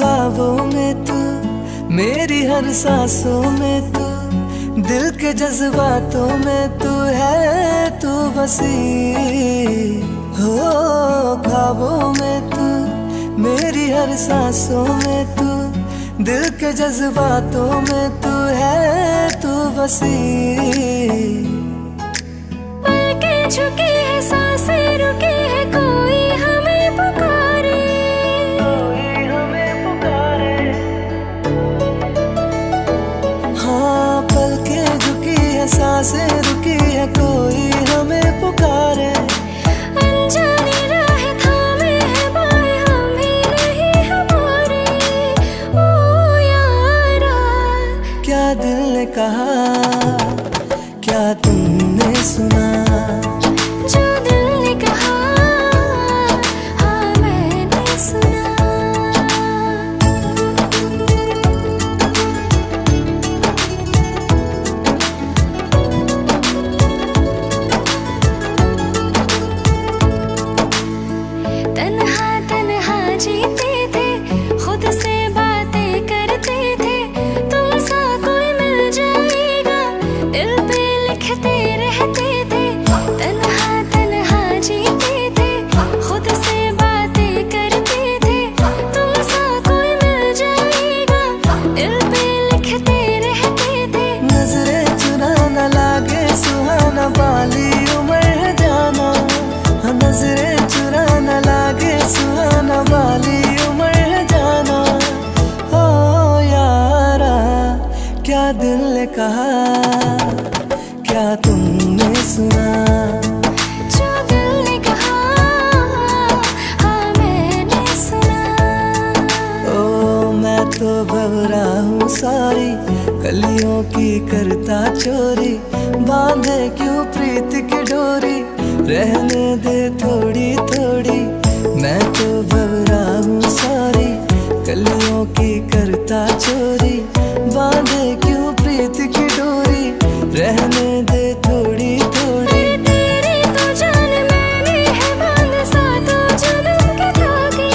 ख्वाबों में तू, मेरी हर सांसों में तू, दिल के जज्बातों में तू है, तू बसी हो। ख्वाबों में तू, मेरी हर सांसों में तू, दिल के जज्बातों में तू है, तू बसी। पलकें झुकी है, सांसें रुकी है, कोई हमें पुकारे, कोई हमें पुकारे। हाँ, पलकें झुकी है, सांसें रुकी है, कोई हमें पुकारे। अनजानी राहें थामे हैं बाहें, हम ही नहीं हमारे। ओ यारा, क्या दिल ने कहा, क्या तुमने सुना, जो दिल ने कहा, हाँ मैंने सुना। तन्हा तन्हा जीते थे, खुद से बातें करते थे, तुमसा कोई मिल जाएगा, दिल पे लिखते रहते थे। तन्हा तन्हा जीते थे, खुद से बातें करते थे, तुमसा कोई मिल जाएगा, दिल पे लिखते रहते थे। नजरें चुरा न लागे सुहाना, बाली उम्र है जाना। हाँ, नजरें चुरा न लागे सुहाना, बाली उम्र है जाना। ओ यारा, क्या दिल ने कहा, क्या तुमने सुना, जो दिल ने कहा, हाँ मैंने सुना। ओ मैं तो भवरा हूँ सारी, कलियों की करता चोरी, बांधे क्यों प्रीत की डोरी, रहने दे थोड़ी थोड़ी। मैं तो भवरा हूँ सारी, कलियों की करता चोरी, बांधे क्यों प्रीत की डोरी, रहने दे थोड़ी थोड़ी। तेरी तो जान मैंने है बांध, सातों जन्म के धागे।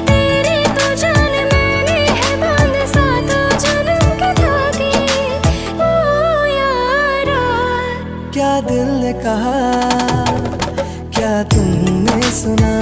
तेरी तो जान मैंने है बांध, सातों जन्म के धागे। ओ यारा, क्या दिल ने कहा, क्या तुमने सुना।